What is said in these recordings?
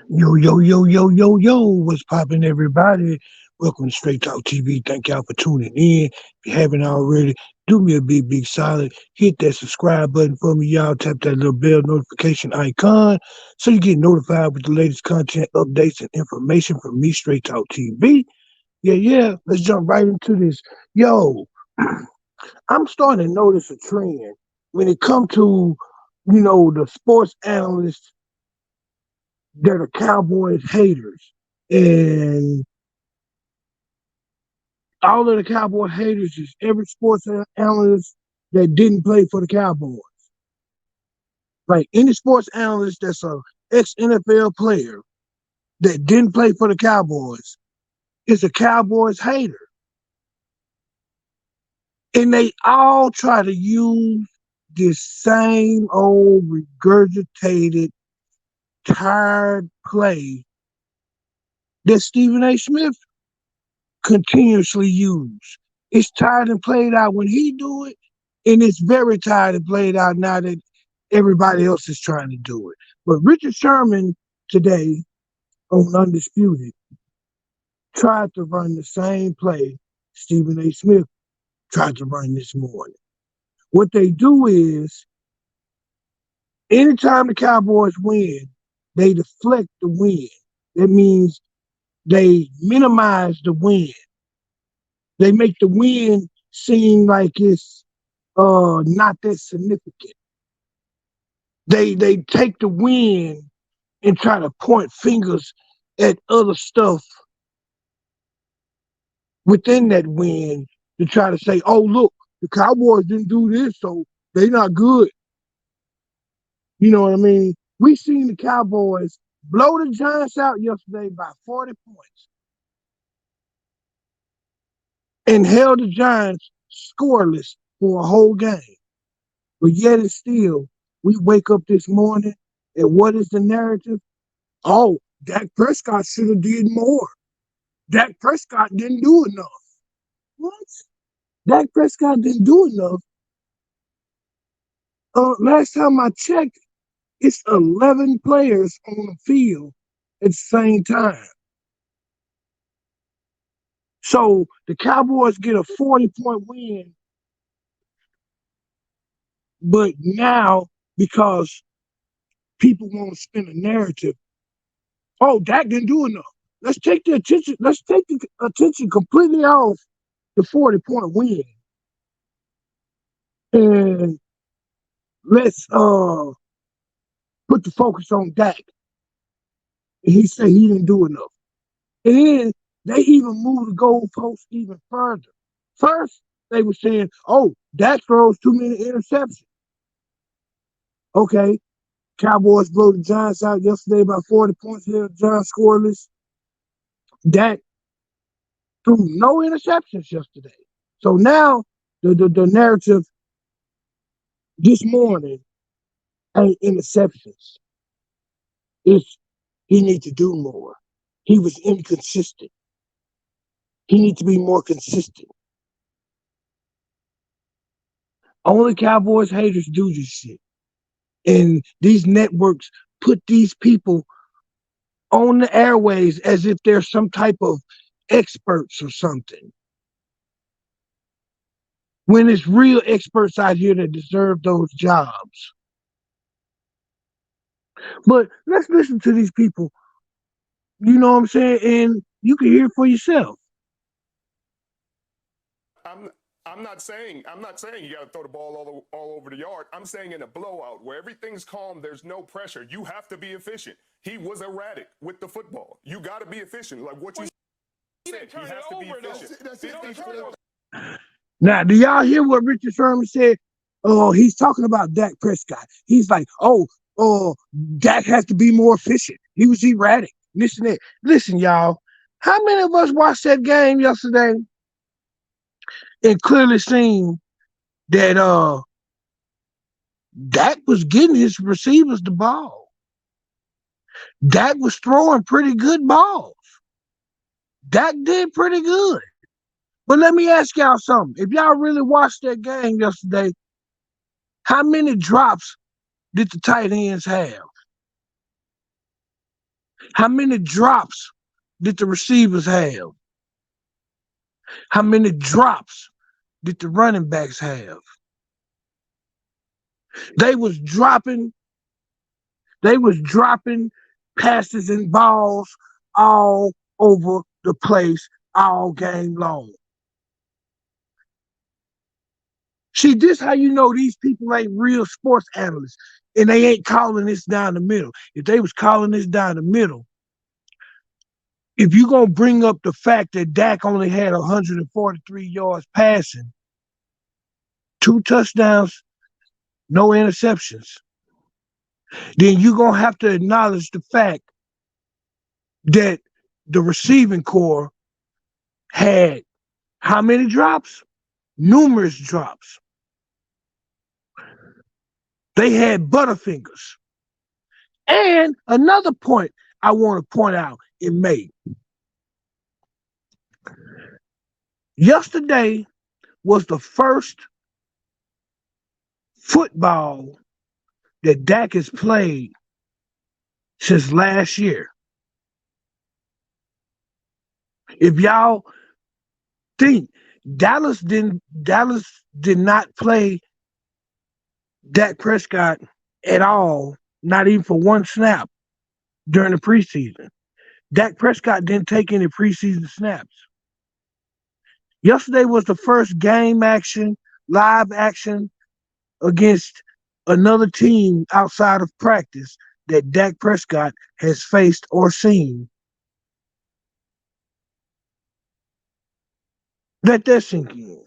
Yo, yo, yo, yo, yo, yo, what's poppin', everybody? Welcome to Straight Talk TV. Thank y'all for tuning in. If you haven't already, do me a big, big solid. Hit that subscribe button for me, y'all. Tap that little bell notification icon so you get notified with the latest content, updates, and information from me, Straight Talk TV. Yeah, yeah, let's jump right into this. Yo, I'm starting to notice a trend when it comes to, the sports analysts that are Cowboys haters. And all of the Cowboy haters is every sports analyst that didn't play for the Cowboys. Like any sports analyst that's a ex NFL player that didn't play for the Cowboys is a Cowboys hater. And they all try to use this same old regurgitated, tired play that Stephen A. Smith continuously use. It's tired and played out when he do it, and it's very tired and played out now that everybody else is trying to do it. But Richard Sherman today on Undisputed tried to run the same play Stephen A. Smith tried to run this morning. What they do is anytime the Cowboys win, they deflect the win. That means they minimize the win. They make the win seem like it's not that significant. They take the win and try to point fingers at other stuff within that win to try to say, oh look, the Cowboys didn't do this, so they not good. You know what I mean? We seen the Cowboys blow the Giants out yesterday by 40 points and held the Giants scoreless for a whole game. But yet and still, we wake up this morning and what is the narrative? Oh, Dak Prescott should have did more. Dak Prescott didn't do enough. What? Dak Prescott didn't do enough. Last time I checked, it's 11 players on the field at the same time. So the Cowboys get a 40-point win, but now because people want to spin a narrative, oh, Dak didn't do enough. Let's take the attention completely off the 40-point win. And let's put the focus on Dak. And he said he didn't do enough. And then they even moved the goalposts even further. First, they were saying, oh, Dak throws too many interceptions. Okay. Cowboys blow the Giants out yesterday by 40 points here. Giants scoreless. Dak threw no interceptions yesterday. So now the narrative this morning ain't interceptions. It's he needs to do more. He was inconsistent. He needs to be more consistent. Only Cowboys haters do this shit. And these networks put these people on the airways as if they're some type of experts or something. When it's real experts out here that deserve those jobs. But let's listen to these people. You know what I'm saying? And you can hear it for yourself. I'm I'm not saying you got to throw the ball all over the yard. I'm saying in a blowout where everything's calm, there's no pressure. You have to be efficient. He was erratic with the football. You got to be efficient. Like what you said, he has to be efficient. Now, do y'all hear what Richard Sherman said? Oh, he's talking about Dak Prescott. He's like, Dak has to be more efficient. He was erratic. Listen, that. Listen, y'all. How many of us watched that game yesterday and clearly seen that Dak was getting his receivers the ball? Dak was throwing pretty good balls. Dak did pretty good. But let me ask y'all something. If y'all really watched that game yesterday, how many drops did the tight ends have? How many drops did the receivers have? How many drops did the running backs have? They was dropping, they was dropping passes and balls all over the place all game long. See, this how you know these people ain't real sports analysts, and they ain't calling this down the middle. If they was calling this down the middle, if you gonna bring up the fact that Dak only had 143 yards passing, two touchdowns, no interceptions, then you gonna have to acknowledge the fact that the receiving core had how many drops? Numerous drops. They had Butterfingers. And another point I want to point out in May. Yesterday was the first football that Dak has played since last year. If y'all think Dallas did not play Dak Prescott at all, not even for one snap during the preseason. Dak Prescott didn't take any preseason snaps. Yesterday was the first game action, live action against another team outside of practice that Dak Prescott has faced or seen. Let that sink in.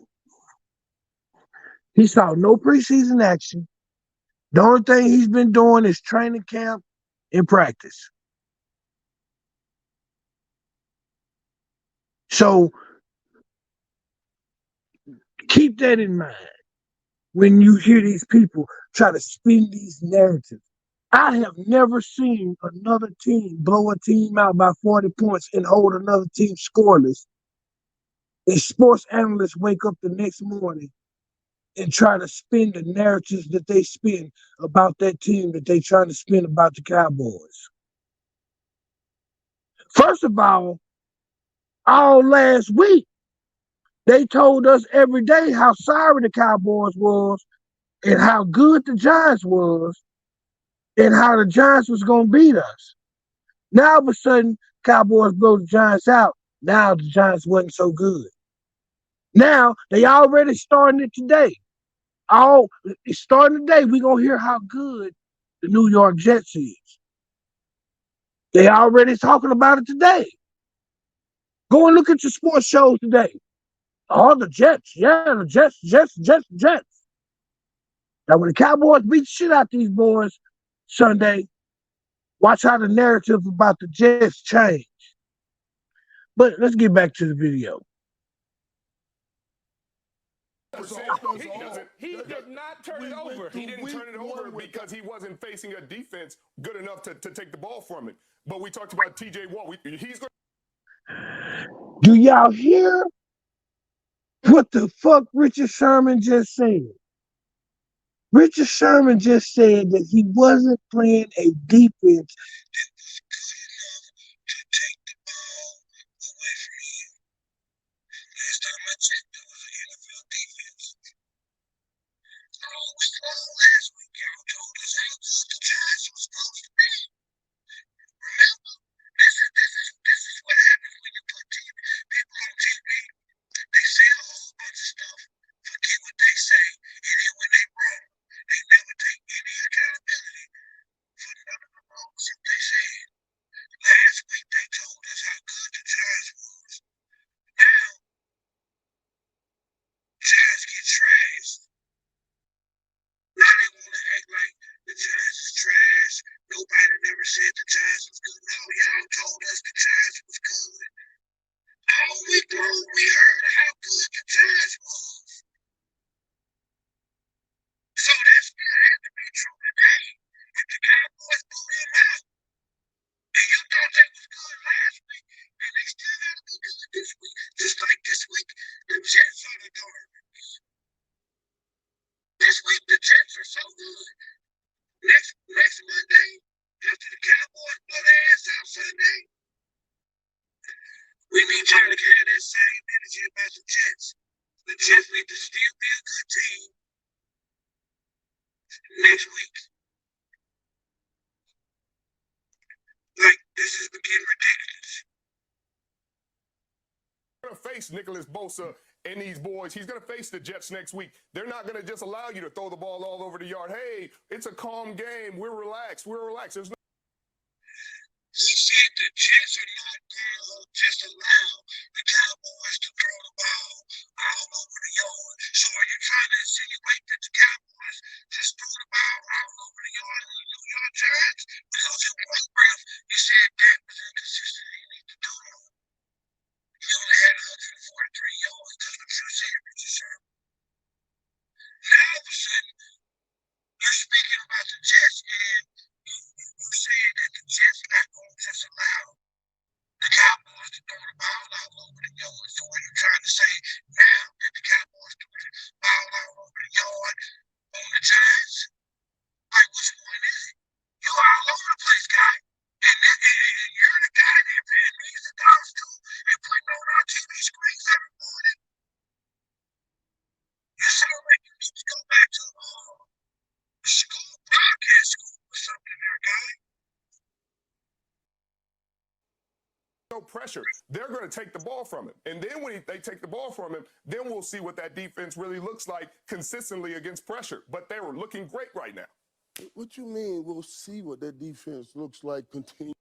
He saw no preseason action. The only thing he's been doing is training camp and practice. So keep that in mind when you hear these people try to spin these narratives. I have never seen another team blow a team out by 40 points and hold another team scoreless. And sports analysts wake up the next morning and try to spin the narratives that they spin about that team that they trying to spin about the Cowboys. First of all last week, they told us every day how sorry the Cowboys was and how good the Giants was and how the Giants was going to beat us. Now, all of a sudden, Cowboys blow the Giants out. Now the Giants wasn't so good. Now, they already starting it today. All starting today, we're going to hear how good the New York Jets is. They already talking about it today. Go and look at your sports shows today. All the Jets, yeah, the Jets. Now, when the Cowboys beat the shit out these boys Sunday, watch how the narrative about the Jets change. But let's get back to the video. He did not turn it over. He didn't turn it over because he wasn't facing a defense good enough to take the ball from it. But we talked about TJ Watt. He's going. Do y'all hear what the fuck Richard Sherman just said? Richard Sherman just said that he wasn't playing a defense We need y'all to have that same energy about the Jets. The Jets need to still be a good team next week. Like, this is getting ridiculous. Going to face Nicholas Bosa and these boys. He's going to face the Jets next week. They're not going to just allow you to throw the ball all over the yard. Hey, it's a calm game. We're relaxed. We're relaxed. There's no. She said the Jets are not going to just allow the Cowboys to throw the ball all over the yard. So are you trying to insinuate that the Cowboys just threw the ball all over the yard on the New York Giants? Because in one breath, you said that was inconsistent. You need to do it. He only had 143 yards. That's what you said, Richard Sherman. Now all of a sudden, you're speaking about the Jets and you saying that the Jets not going to just allow the Cowboys to throw the ball all over the yard. So what you're trying to say now that the Cowboys threw the ball all over the yard on the Giants? Like, which one is it? You all over the place, guy. And you're the guy that paying millions of dollars to and putting on our TV screens every morning. You sound like you need to go back to the school, podcast school or something there, guy. No pressure. They're going to take the ball from him. And then when they take the ball from him, then we'll see what that defense really looks like consistently against pressure. But they were looking great right now. What you mean we'll see what that defense looks like continue?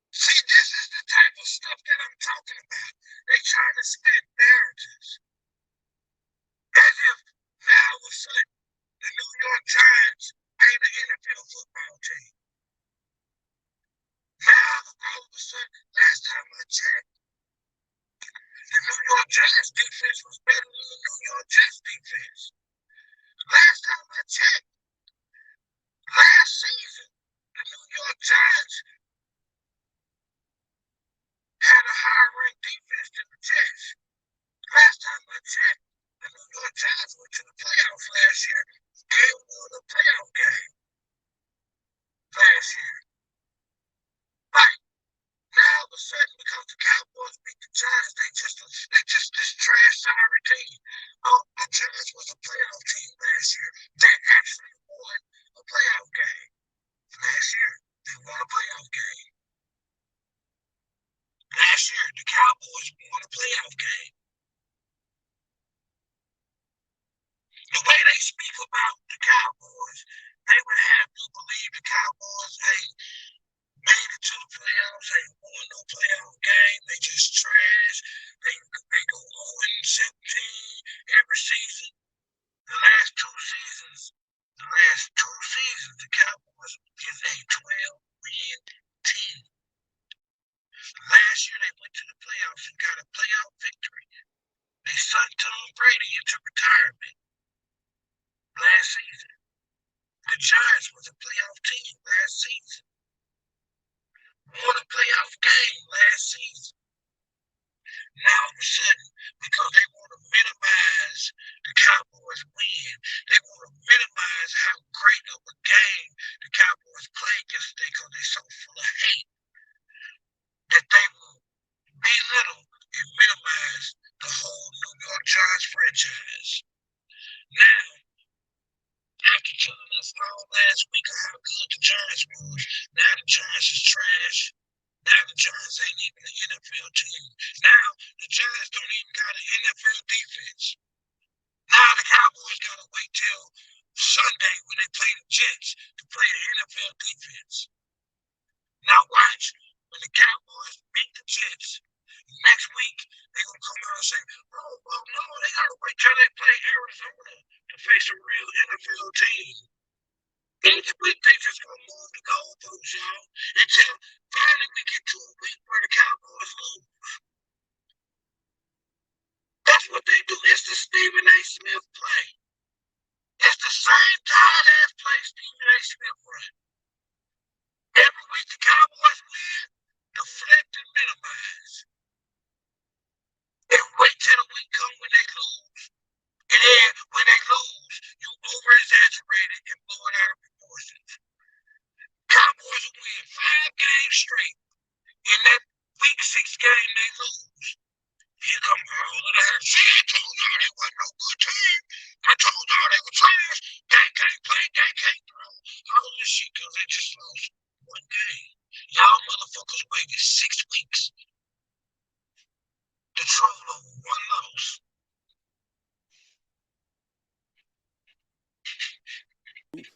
See, this is the type of stuff that I'm talking about. They try to spin narratives. As if now all of a sudden the New York Giants ain't an NFL football team. Now all of a sudden, last time I checked, the New York Giants defense was better than the New York Jets defense. Last time I checked, last season, the New York Giants had a higher ranked defense than the Jets. Last time I checked, the New York Giants went to the playoffs last year and won a playoff game last year. Right. Now all of a sudden, because the Cowboys beat the Giants, they just this trash sorry team. Oh, the Giants was a playoff team last year. They actually won a playoff game last year. They won a playoff game. Last year, the Cowboys won a playoff game. The way they speak about the Cowboys, they would have you believe the Cowboys ain't made it to the playoffs. They won no playoff game. They just trash. They go 0-17 every season. The last two seasons, the Cowboys is a 12-win team. Last year they went to the playoffs and got a playoff victory. They sucked Tom Brady into retirement last season. The Giants was a playoff team last season. Won a playoff game last season. Now all of a sudden, because they want to minimize the Cowboys' win, they want to minimize how great of a game the Cowboys played yesterday because they're so full of hate, that they will belittle and minimize the whole New York Giants franchise. Now, after telling us all last week how good the Giants was, now the Giants is trash. Now the Giants ain't even an NFL team. Now the Giants don't even got an NFL defense. Now the Cowboys gotta wait till Sunday when they play the Jets to play the NFL defense. Now watch, when the Cowboys beat the Jets, next week they gonna come out and say, oh, well, no, they gotta wait till they play Arizona to face a real NFL team. Next week they just gonna move the goalposts, y'all, until finally we get to a week where the Cowboys lose. That's what they do. It's the Stephen A. Smith play. It's the same tired-ass play Stephen A. Smith run. Every week the Cowboys win, deflect and minimize. And wait till the week come when they lose. And then when they lose, you over-exaggerate it and blow it out of proportion. game they lose, here come all of that. See, I told y'all they wasn't no good team. I told y'all they were trash. They can't play, they can't throw. All this shit because they just lost one game. Y'all motherfuckers waited 6 weeks to troll over one loss.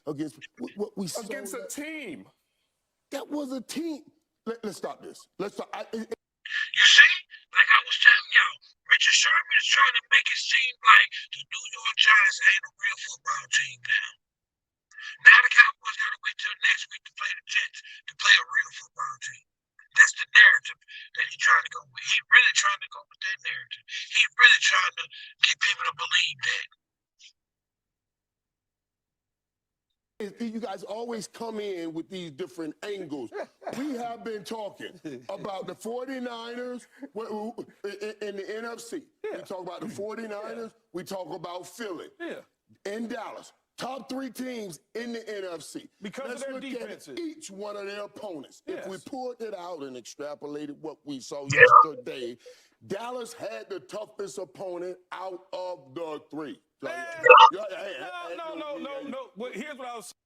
Against what we saw. Against a team. That was a team. Let's stop this. Let's stop. You see, like I was telling y'all, Richard Sherman is trying to make it seem like the New York Giants ain't a real football team now. Now the Cowboys got to wait till next week to play the Jets to play a real football team. That's the narrative that he's trying to go with. He's really trying to go with that narrative. He's really trying to get people to believe that. You guys always come in with these different angles. We have been talking about the 49ers in the NFC. Yeah. We talk about the 49ers. Yeah. We talk about Philly. Yeah. In Dallas. Top 3 teams in the NFC. Because Let's of their look defenses. at each one of their opponents. Yes. If we pulled it out and extrapolated what we saw yesterday, Dallas had the toughest opponent out of the 3. No. Well, here's what I was saying.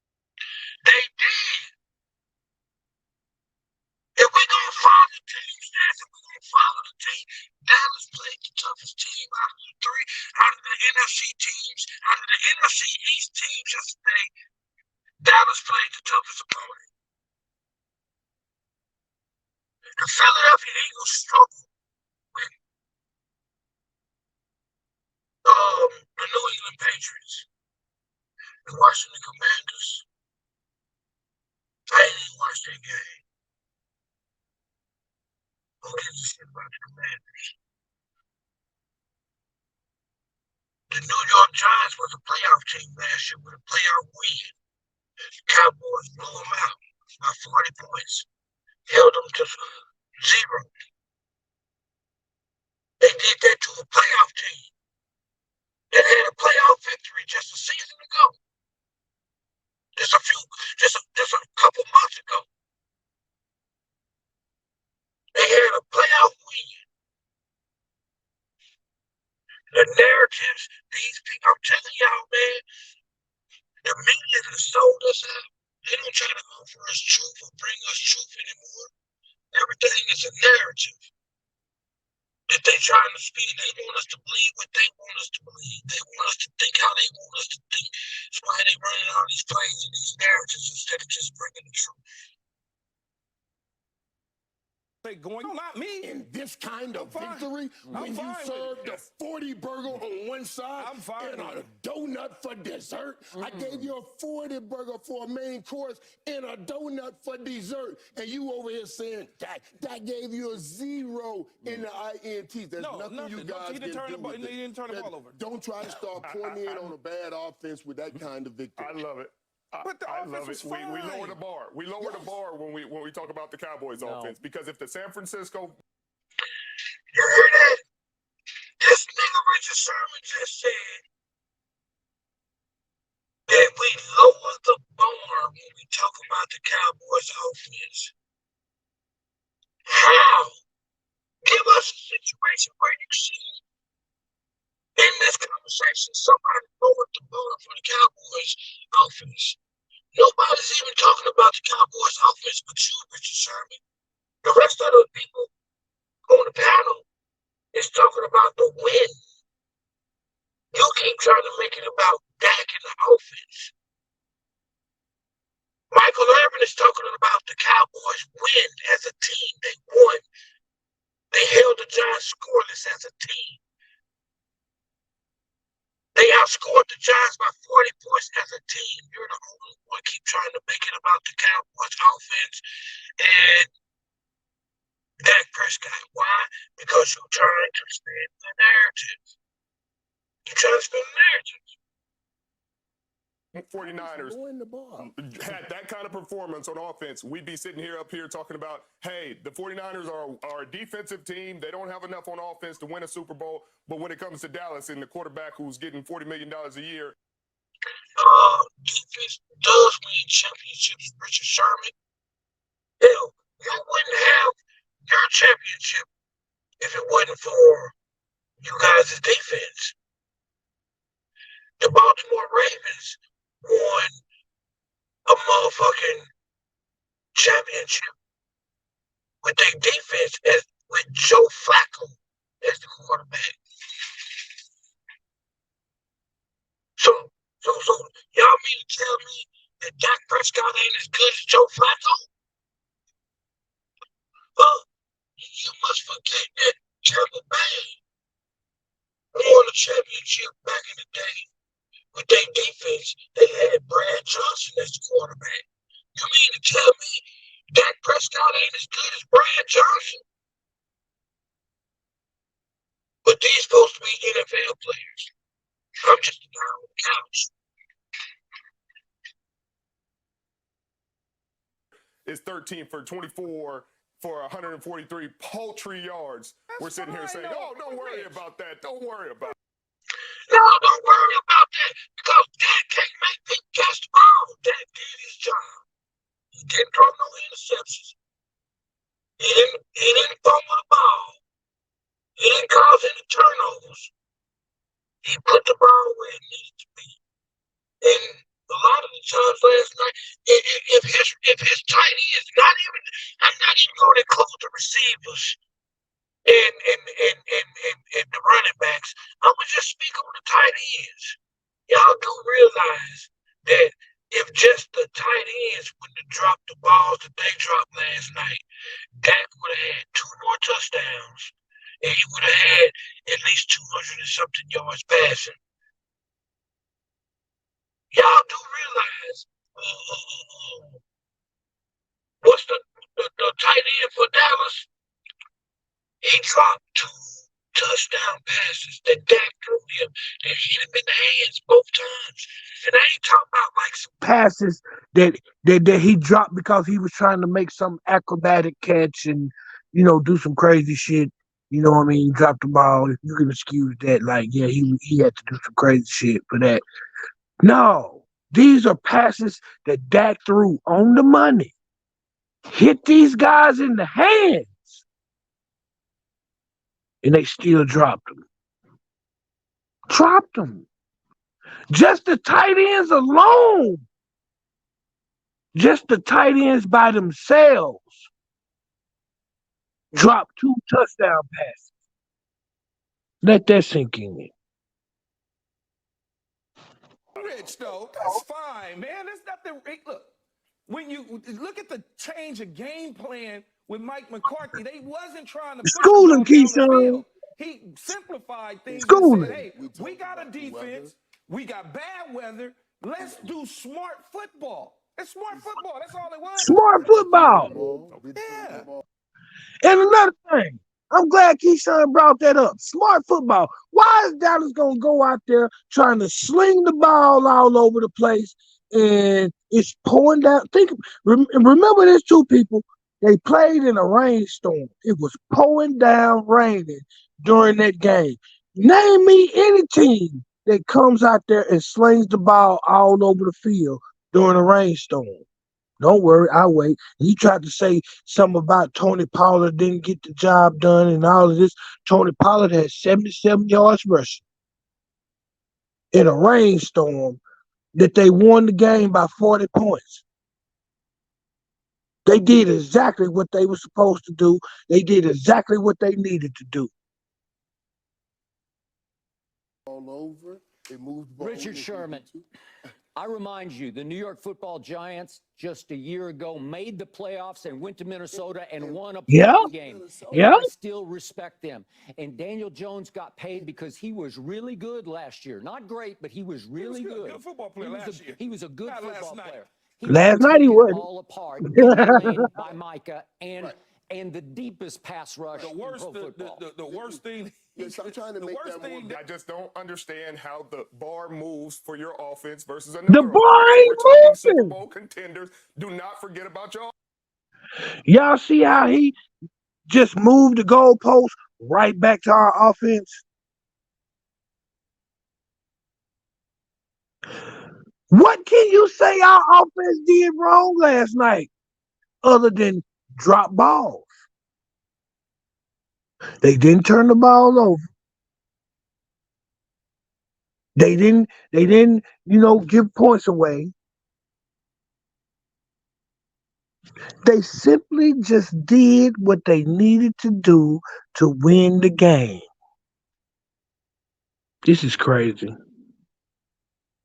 They did. If we're going to follow the team stats, if we're going to follow the team, Dallas played the toughest team out of the 3, out of the NFC teams, out of the NFC East teams yesterday. Dallas played the toughest opponent. The Philadelphia Eagles struggled with the New England Patriots. The Washington Commanders. I didn't even watch that game. Who gives a shit about the Commanders? The New York Giants was a playoff team last year with a playoff win. Cowboys blew them out by 40 points. Held them to 0. They did that to a playoff team that had a playoff victory just a season ago. Just a couple months ago. They had a playoff win. The narratives, these people, I'm telling y'all, man, the media that sold us out, they don't try to offer us truth or bring us truth anymore. Everything is a narrative that they trying to speak. They want us to believe what they want us to believe. They want us to think how they want us to think. That's why they running all these plays and these narratives instead of just bringing the truth. Going on, not me. In this kind of victory, when you serve the 40 burger on one side and a donut for dessert, I gave you a 40 burger for a main course and a donut for dessert, and you over here saying that gave you a 0 in the INTs. There's nothing you guys can do with it. He didn't turn the ball over. Don't try to start pouring in on a bad offense with that kind of victory. I love it. But the I offense love was it. We fine. lower the bar. We lower the bar when we talk about the Cowboys offense, because if the San Francisco. You hear that? This nigga Richard Sherman just said that we lower the bar when we talk about the Cowboys offense. How? Give us a situation where you see in this conversation somebody lowered the bar for the Cowboys offense. Nobody's even talking about the Cowboys offense but you, Richard Sherman. The rest of the people on the panel is talking about the win. You keep trying to make it about Dak and the offense. Michael Irvin is talking about the Cowboys win as a team. They won. They held the Giants scoreless as a team. They outscored the Giants by 40 points as a team. You're the only one keep trying to make it about the Cowboys offense and Dak Prescott. Why? Because you're trying to spin the narrative. You're trying to spin the narrative. 49ers had that kind of performance on offense, we'd be sitting up here talking about, hey, the 49ers are a defensive team. They don't have enough on offense to win a Super Bowl. But when it comes to Dallas and the quarterback who's getting $40 million a year. Defense does win championships, Richard Sherman. Hell, you wouldn't have your championship if it wasn't for you guys' defense. The Baltimore Ravens won a motherfucking championship with their defense as with Joe Flacco as the quarterback. So, so y'all mean to tell me that Dak Prescott ain't as good as Joe Flacco? Well, you must forget that Tampa Bay won a championship back in the day with their defense. They had Brad Johnson as the quarterback. You mean to tell me Dak Prescott ain't as good as Brad Johnson? But these supposed to be NFL players. I'm just a guy on the couch. Is 13 for 24 for 143 paltry yards. We're sitting here saying, oh, don't worry about that. Don't worry about it. No, don't worry about that because Dak can't make people catch the ball. Dak did his job. He didn't throw no interceptions. He didn't fumble the ball. He didn't cause any turnovers. He put the ball where it needed to be. And a lot of the times last night, if his tight ends, I'm not even going to include the receivers and the running backs. I would just speak on the tight ends. Y'all do realize that if just the tight ends wouldn't have dropped the balls that they dropped last night, Dak would have had 2 more touchdowns, and he would have had at least 200 and something yards passing. Y'all do realize what's the tight end for Dallas? He dropped 2 touchdown passes that Dak threw him that hit him in the hands both times. And I ain't talking about like some passes that he dropped because he was trying to make some acrobatic catch and, do some crazy shit. You know what I mean? He dropped the ball. You can excuse that. Like, yeah, he had to do some crazy shit for that. No, these are passes that Dak threw on the money. Hit these guys in the hands. And they still dropped them. Dropped them. Just the tight ends alone. Just the tight ends by themselves dropped 2 touchdown passes. Let that sink in. Rich, though, that's fine, man. There's nothing. Look, when you look at the change of game plan with Mike McCarthy, they wasn't trying to push the Schooling, ball down the Keyshawn. field. He simplified things and said, Schooling. hey, we got a defense. We got bad weather. Let's do smart football. It's smart football. That's all it was. Smart football. Yeah. And another thing, I'm glad Keyshawn brought that up. Smart football. Why is Dallas going to go out there trying to sling the ball all over the place and it's pouring down? Remember there's 2 people. They played in a rainstorm. It was pouring down raining during that game. Name me any team that comes out there and slings the ball all over the field during a rainstorm. Don't worry, I'll wait. You tried to say something about Tony Pollard didn't get the job done and all of this. Tony Pollard had 77 yards rushing in a rainstorm that they won the game by 40 points. They did exactly what they were supposed to do. They did exactly what they needed to do. All over. They moved Richard Sherman. I remind you, the New York Football Giants just a year ago made the playoffs and went to Minnesota and won a playoff game. And I still respect them. And Daniel Jones got paid because he was really good last year. Not great, but he was really good. Good football player last year. He was a good football player. He Last night he taken wasn't. all apart in the lane by Micah and the deepest pass rush in pro football. The worst thing. Yes, I'm trying to make that more. I just don't understand how the bar moves for your offense versus another. The bar ain't We're talking Super moving. Bowl contenders. Do not forget about y'all. Y'all see how he just moved the goalpost right back to our offense? What can you say our offense did wrong last night other than drop balls? They didn't turn the ball over. They didn't, give points away. They simply just did what they needed to do to win the game. This is crazy.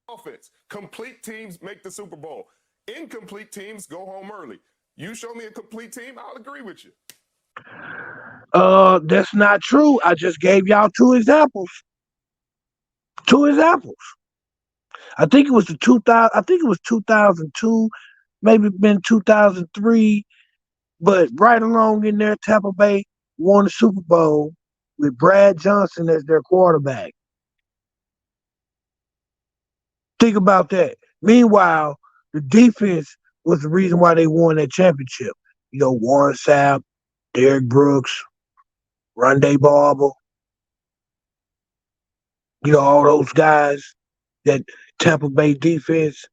Offense. Complete teams make the Super Bowl. Incomplete teams go home early. You show me a complete team, I'll agree with you. That's not true. I just gave y'all two examples. Two examples. I think it was the 2000. I think it was 2002, maybe been 2003, but right along in there, Tampa Bay won the Super Bowl with Brad Johnson as their quarterback. Think about that. Meanwhile, the defense was the reason why they won that championship. Warren Sapp, Derrick Brooks, Rondé Barber, all those guys, that Tampa Bay defense.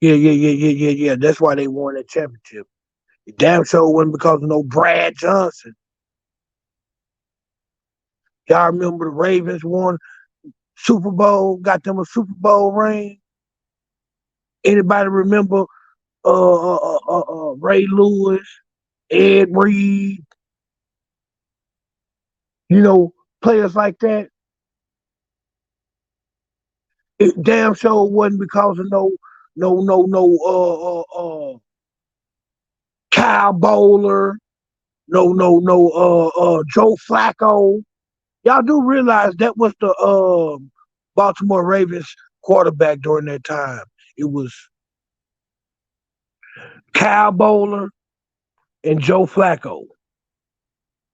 Yeah. That's why they won that championship. It damn sure wasn't because of no Brad Johnson. Y'all remember the Ravens won Super Bowl, got them a Super Bowl ring? Anybody remember Ray Lewis, Ed Reed, players like that? It damn sure wasn't because of no Kyle Bowler, no Joe Flacco. Y'all do realize that was the Baltimore Ravens quarterback during that time. It was Kyle Bowler and Joe Flacco,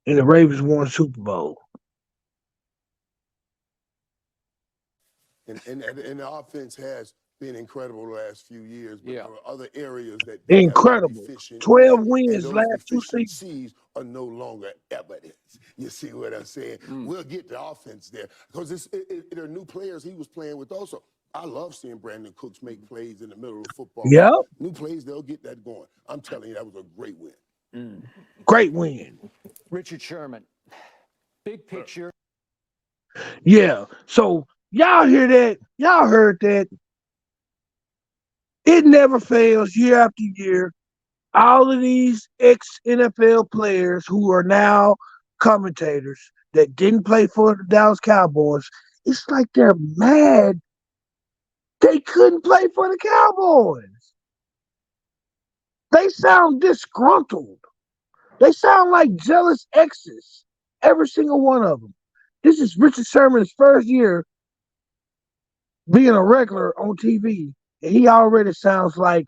and the Ravens won Super Bowl. And the offense has been incredible the last few years, but there are other areas that they have been Incredible. deficient 12 in, and wins those last two seasons. deficiencies are no longer evidence. You see what I'm saying? We'll get the offense there because there are new players he was playing with also. I love seeing Brandon Cooks make plays in the middle of the football. Yep. New plays, they'll get that going. I'm telling you, that was a great win. Great win. Richard Sherman, big picture. Yeah. So y'all hear that? Y'all heard that? It never fails year after year. All of these ex-NFL players who are now commentators that didn't play for the Dallas Cowboys, it's like they're mad they couldn't play for the Cowboys. They sound disgruntled. They sound like jealous exes, every single one of them. This is Richard Sherman's first year being a regular on TV, and he already sounds like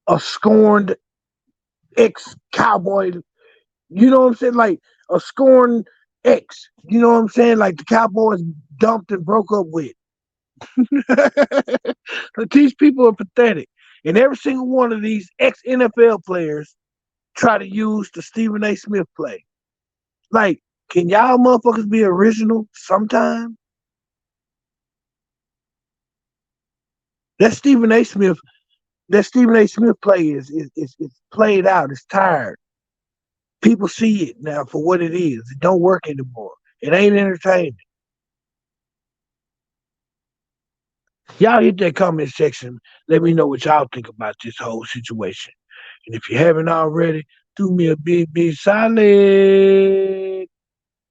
a scorned ex-Cowboy. You know what I'm saying? Like a scorned ex. You know what I'm saying? Like the Cowboys dumped and broke up with. These people are pathetic. And every single one of these ex-NFL players try to use the Stephen A. Smith play. Like, can y'all motherfuckers be original sometime? That Stephen A. Smith play is played out. It's tired. People see it now for what it is. It don't work anymore. It ain't entertaining. Y'all hit that comment section. Let me know what y'all think about this whole situation. And if you haven't already, do me a big solid.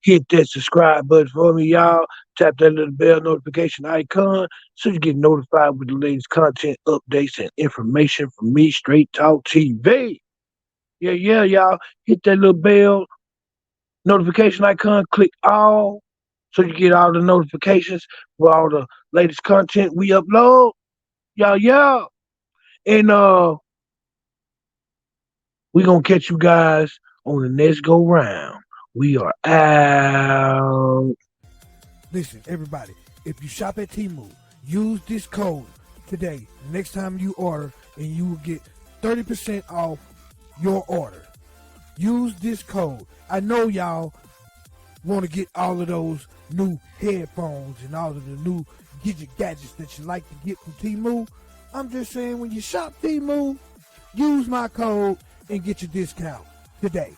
Hit that subscribe button for me, y'all. Tap that little bell notification icon so you get notified with the latest content, updates, and information from me, Straight Talk TV. Yeah, y'all. Hit that little bell notification icon. Click all so you get all the notifications for all the latest content we upload. Y'all. And we gonna catch you guys on the next go round. We are out. Listen, everybody, if you shop at Temu, use this code today. Next time you order, and you will get 30% off your order. Use this code. I know y'all want to get all of those new headphones and all of the new gadgets that you like to get from Temu. I'm just saying, when you shop Temu, use my code and get your discount today.